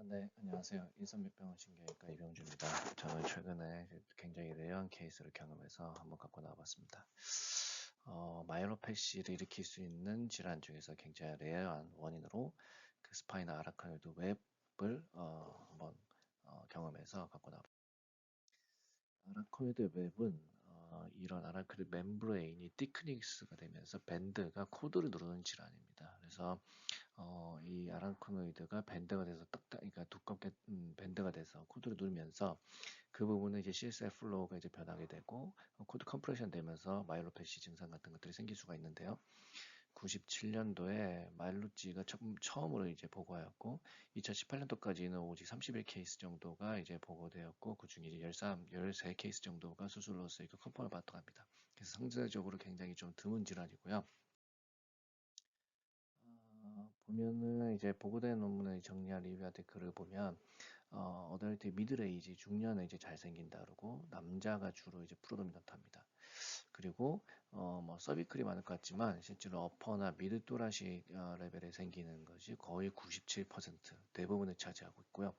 네, 안녕하세요. 인선밑병원 신경외과 이병주입니다. 저는 최근에 굉장히 레어한 케이스를 경험해서 한번 갖고 나와봤습니다. 마이로패시를 일으킬 수 있는 질환 중에서 굉장히 레어한 원인으로 그 스파이나 아라카노이드 웹을 한번 경험해서 갖고 나왔습니다. 아라코이드 웹은 이런 아라코이드 멤브레인이 티크니스가 되면서 밴드가 코드를 누르는 질환입니다. 그래서 이 아라코노이드가 밴드가 돼서 그러니까 두껍게 밴드가 돼서 코드를 누르면서 그 부분은 이제 CSF 플로우가 이제 변하게 되고 코드 컴프레션 되면서 마일로패시 증상 같은 것들이 생길 수가 있는데요. 97년도에 마일루찌가 처음으로 이제 보고하였고 2018년도까지는 오직 31케이스 정도가 이제 보고되었고 그 중에 이제 13케이스 정도가 수술로서 이거 컨펌을 받았다고 합니다. 그래서 상대적으로 굉장히 좀 드문 질환이고요. 보면은 이제 보고된 논문의 정리한 리뷰 아티클을 보면 어덜트 미들에이지 중년에 이제 잘생긴다 그러고 남자가 주로 이제 프로도미넌트합니다. 그리고 뭐 서비클이 많을 것 같지만 실제로 어퍼나 미드 또라시 레벨에 생기는 것이 거의 97% 대부분을 차지하고 있고요.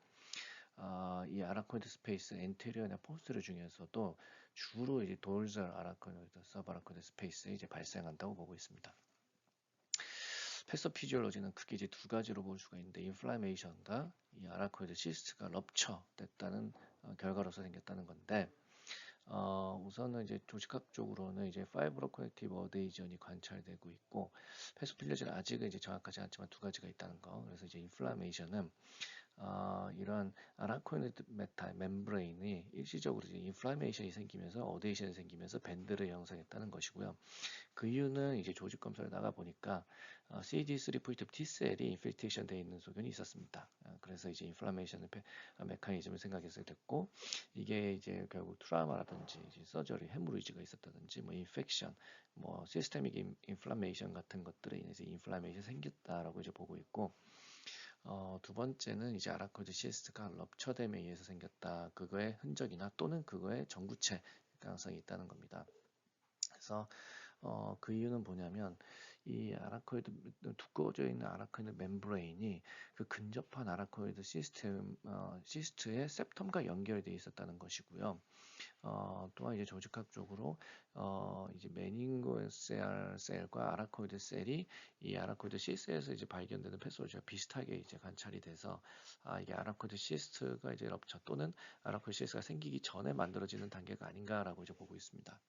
이 아라코이드 스페이스 엔테리어나 포스터리 중에서도 주로 이제 돌절 아라코이드, 서브 아라코이드 스페이스에 이제 발생한다고 보고 있습니다. 패서피지올로지는 크게 이제 두 가지로 볼 수가 있는데 인플라메이션과 이 아라코이드 시스트가 럽처 됐다는 결과로서 생겼다는 건데 우선은 이제 조직학적으로는 이제 파이브로 커넥티브 어데이전이 관찰되고 있고 패소필러지는 아직은 이제 정확하지 않지만 두 가지가 있다는 거. 그래서 이제 인플라메이션은 이런 아라코이드 메타 멤브레인이 일시적으로 이제 인플라메이션이 생기면서 어데이션이 생기면서 밴드를 형성했다는 것이고요. 그 이유는 이제 조직 검사를 나가 보니까 CD3 포지티브 T셀이 인필트레이션 되어 있는 소견이 있었습니다. 그래서 이제 인플라메이션 메커니즘을 생각했을 됐고 이게 이제 결국 트라우마라든지 서저리, 헤모리지가 있었다든지 뭐 인펙션, 뭐 시스테믹 인플라메이션 같은 것들에 인해서 인플라메이션이 생겼다라고 이제 보고 있고 두 번째는 이제 아라코이드 시스트가 럽처됨에 의해서 생겼다. 그거의 흔적이나 또는 그거의 전구체 가능성이 있다는 겁니다. 그래서 그 이유는 뭐냐면 이 아라코이드 두꺼워져 있는 아라코이드 멤브레인이 그 근접한 아라코이드 시스트의 septum과 연결되어 있었다는 것이고요. 또한 이제 조직학적으로 이제 메닝고셀과 아라코이드 셀이 이 아라코이드 시스트에서 이제 발견되는 패소지와 비슷하게 이제 관찰이 돼서 이게 아라코이드 시스트가 이제 럽처 또는 아라코이드 시스트가 생기기 전에 만들어지는 단계가 아닌가라고 이제 보고 있습니다.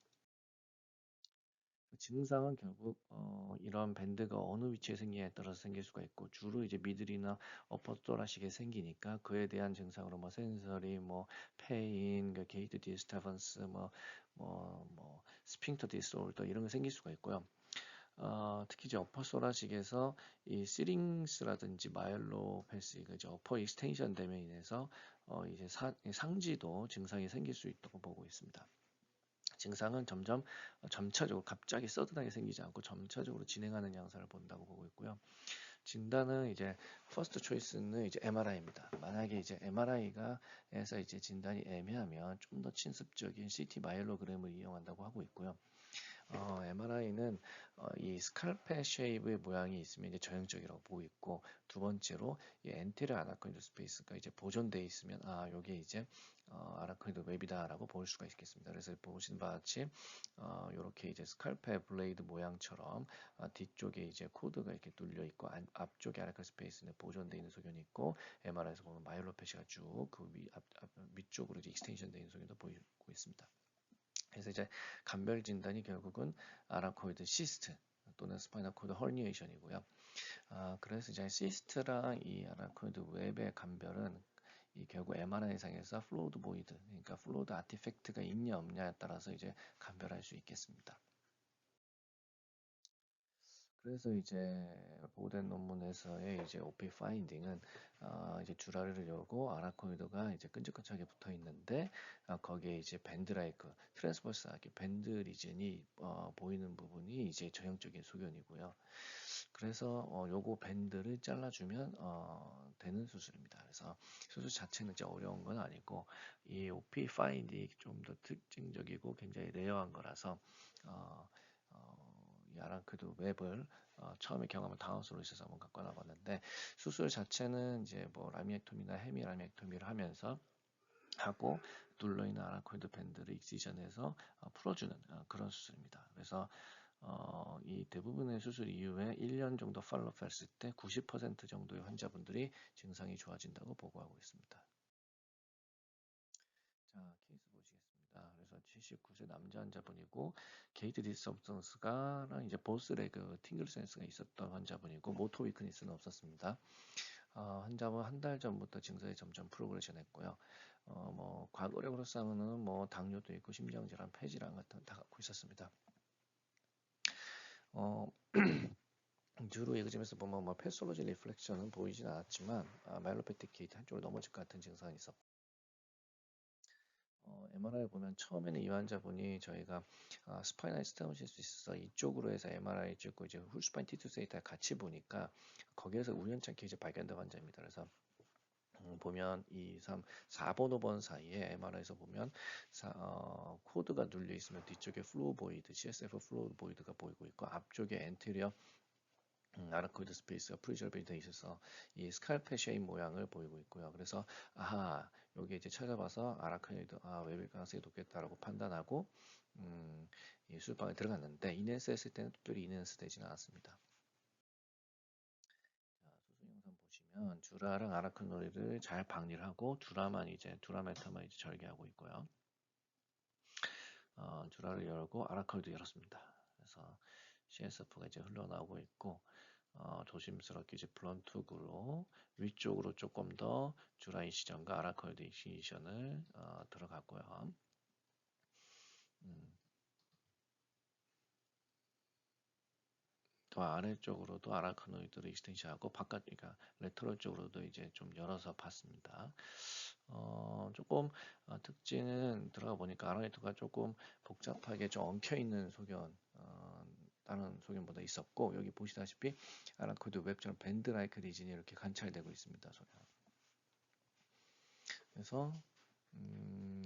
증상은 결국 이런 밴드가 어느 위치에 생기냐에 따라서 생길 수가 있고 주로 이제 미들이나 어퍼 또라식에 생기니까 그에 대한 증상으로 뭐 센서리, 뭐 페인, 그 게이트 디스터번스, 뭐 스핑터 디스올더 이런 게 생길 수가 있고요. 특히 이제 어퍼 소라식에서 이 시링스라든지 마일로패시, 이제 어퍼 익스텐션 됨에 인해서 이제 상지도 증상이 생길 수 있다고 보고 있습니다. 증상은 점차적으로 갑자기 서든하게 생기지 않고 점차적으로 진행하는 양상을 본다고 보고 있고요. 진단은 이제 퍼스트 초이스는 이제 MRI입니다. 만약에 이제 MRI가 해서 이제 진단이 애매하면 좀 더 친습적인 CT 마일로그램을 이용한다고 하고 있고요. MRI는 이 스칼페 쉐입의 모양이 있으면 이제 전형적이라고 보고 있고 두 번째로 이 엔테리어 아나코이드 스페이스가 이제 보존되어 있으면 요게 이제 아나코이드 웹이다라고 볼 수가 있겠습니다. 그래서 보시는 바와 같이 이렇게 이제 스칼페 블레이드 모양처럼 뒤쪽에 이제 코드가 이렇게 뚫려 있고 앞쪽에 아나코이드 스페이스는 보존되어 있는 소견이 있고 MRI에서 보면 마이로패시가 쭉 그 위쪽으로 이제 익스텐션 되어 있는 소견도 보이고 있습니다. 그래서 이제 감별 진단이 결국은 아라코이드 시스트 또는 스파이널 코드 허니에이션이고요. 그래서 이제 시스트랑 이 아라코이드 웹의 감별은 이 결국 MRI상에서 플로우드 보이드, 그러니까 플로우드 아티팩트가 있냐 없냐에 따라서 이제 감별할 수 있겠습니다. 그래서 이제 보고된 논문에서의 이제 OP 파인딩은 이제 주라를 열고 아라코이드가 이제 끈적끈적하게 붙어 있는데 거기에 이제 밴드라이크 트랜스버스하게 밴드 리즌이 보이는 부분이 이제 전형적인 소견이고요. 그래서 요거 밴드를 잘라주면 되는 수술입니다. 그래서 수술 자체는 이제 어려운 건 아니고 이 OP 파인딩이 좀 더 특징적이고 굉장히 레어한 거라서 어, 이 아랑크드 웹을 처음에 경험을 다운스로 있어서 한번 갖고 나봤는데 수술 자체는 이제 뭐 라미액토미나 헤미라미액토미를 하면서 하고 눌러있는 아라코이드 밴드를 익시전해서 풀어주는 그런 수술입니다. 그래서 이 대부분의 수술 이후에 1년 정도 팔로우업 했을 때 90% 정도의 환자분들이 증상이 좋아진다고 보고하고 있습니다. 자, 케이스 보시겠습니다. 그래서 79세 남자 환자분이고 게이트 디스업턴스가랑 이제 보스 레그 팅글 센스가 있었던 환자분이고 모토 위크니스는 없었습니다. 환자분 한 달 전부터 증상이 점점 프로그레션 했고요. 뭐 과거력으로서는 뭐 당뇨도 있고 심장질환, 폐질환 같은 다 갖고 있었습니다. 주로 이그짐에서 보면 뭐 패솔로지 리플렉션은 보이진 않았지만 마일로패틱 게이트 한쪽으로 넘어질 것 같은 증상이 있었고 MRI 보면 처음에는 이 환자분이 저희가 스파이널 스테노시스 있어서 이쪽으로 해서 MRI 찍고 이제 훌스파인 T2 데이터 같이 보니까 거기에서 우연찮게 이제 발견된 환자입니다. 그래서 보면 2, 3, 4번, 5번 사이에 MRI에서 보면 코드가 눌려 있으면 뒤쪽에 플로보이드, CSF 플로보이드가 보이고 있고 앞쪽에 엔테리어 아라코이드 스페이스가 프리저베이 되어 있어서 이 스칼페 쉐입 모양을 보이고 있고요. 그래서 여기 이제 찾아봐서 아라코이드 웹일 가능성이 높겠다라고 판단하고 이 수술방에 들어갔는데 이넨스 했을 때는 특별히 이넨스 되지는 않았습니다. 수술 영상 보시면 주라랑 아라크노이드를 잘 방리를 하고 두라메타만 이제 절개하고 있고요. 주라를 열고 아라크노이드 열었습니다. 그래서 CSF가 이제 흘러나오고 있고 조심스럽게 이제 블런투구로 위쪽으로 조금 더 주라 이시전과 아라크노이드 이시전을 들어갔고요. 더 아래쪽으로도 아라크노이드를 익스텐션하고 그러니까 레터럴 쪽으로도 이제 좀 열어서 봤습니다. 조금 특징은 들어가 보니까 아라크노이드가 조금 복잡하게 좀 엉켜 있는 소견, 다른 소견보다 있었고 여기 보시다시피 아라크노이드 웹처럼 밴드 라이크 리진이 이렇게 관찰되고 있습니다. 그래서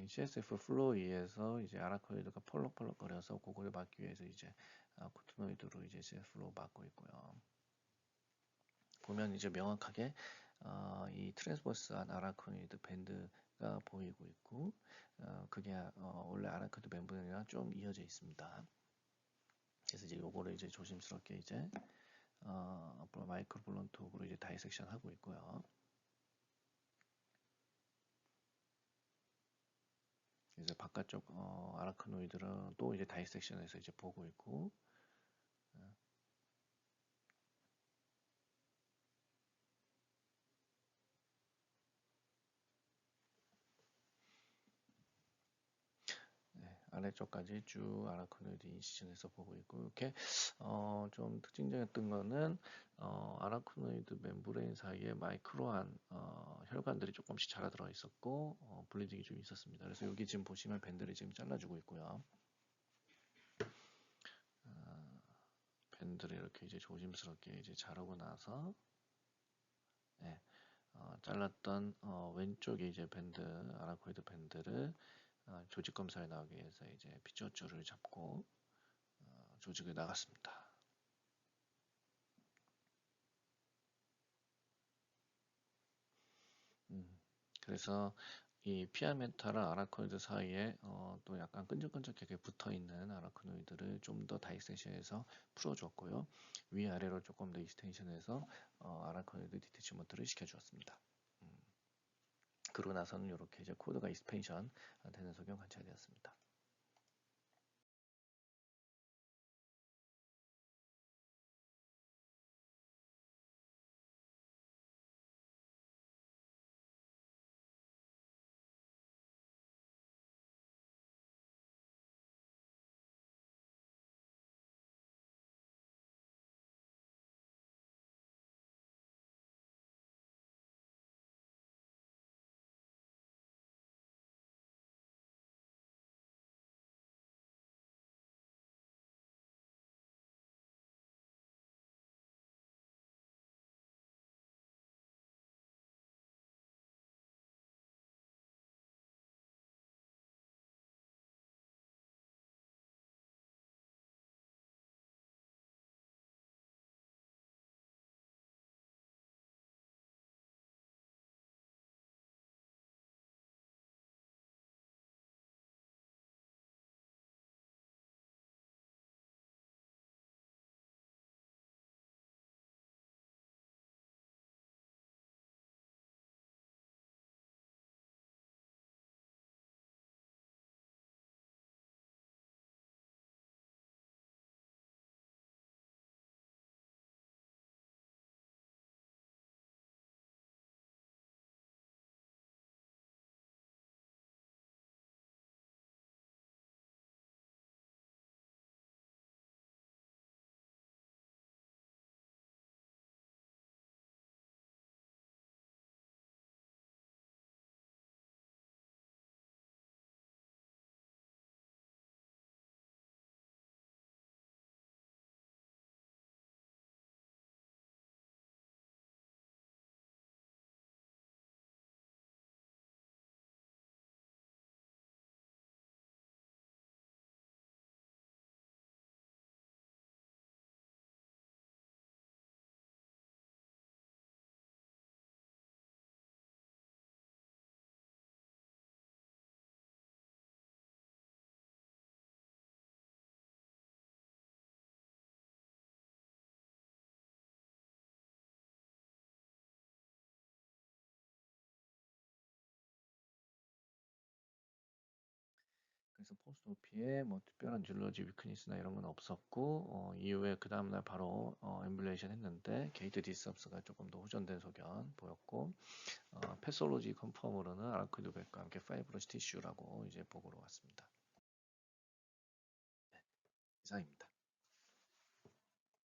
CSF 플로이에서 이제 아라크노이드가 펄럭펄럭거려서 그거를 막기 위해서 이제 코트노이드로 이제 CSF로 막고 있고요. 보면 이제 명확하게 이 트랜스버스한 아라크노이드 밴드가 보이고 있고 그게 원래 아라크노이드 멤브레인이랑 좀 이어져 있습니다. 그래서 이제 요거를 이제 조심스럽게 이제 마이크로 블런톡으로 이제 다이섹션 하고 있고요. 이제 바깥쪽 아라크노이드를 또 이제 다이섹션해서 이제 보고 있고 아래쪽까지 쭉 아라크노이드 인시전에서 보고 있고 이렇게 좀 특징적이었던 거는 아라크노이드 멤브레인 사이에 마이크로한 혈관들이 조금씩 자라 들어 있었고 블리딩이 좀 있었습니다. 그래서 여기 지금 보시면 밴드를 지금 잘라주고 있고요. 밴드를 이렇게 이제 조심스럽게 이제 자르고 나서 잘랐던 왼쪽에 이제 아라코이드 밴드를 조직 검사에 나오기 위해서 이제 피처줄을 잡고 조직을 나갔습니다. 그래서 이 피아멘타랑 아라코이드 사이에 또 약간 끈적끈적하게 붙어있는 아라코노이드를 좀 더 다이섹션해서 풀어줬고요. 위아래로 조금 더 익스텐션해서 아라코노이드 디테치먼트를 시켜주었습니다. 그러고 나서는 이렇게 이제 코드가 익스펜션 되는 소견 관찰되었습니다. 그래서 포스트오피에 뭐 특별한 뉴럴지 위크니스나 이런 건 없었고 이후에 그 다음날 바로 엠블레이션 했는데 게이트 디스업스가 조금 더 호전된 소견 보였고 패솔로지 컨펌으로는 아크이드백과 함께 파이브러시 티슈라고 이제 보고로 왔습니다. 네, 이상입니다.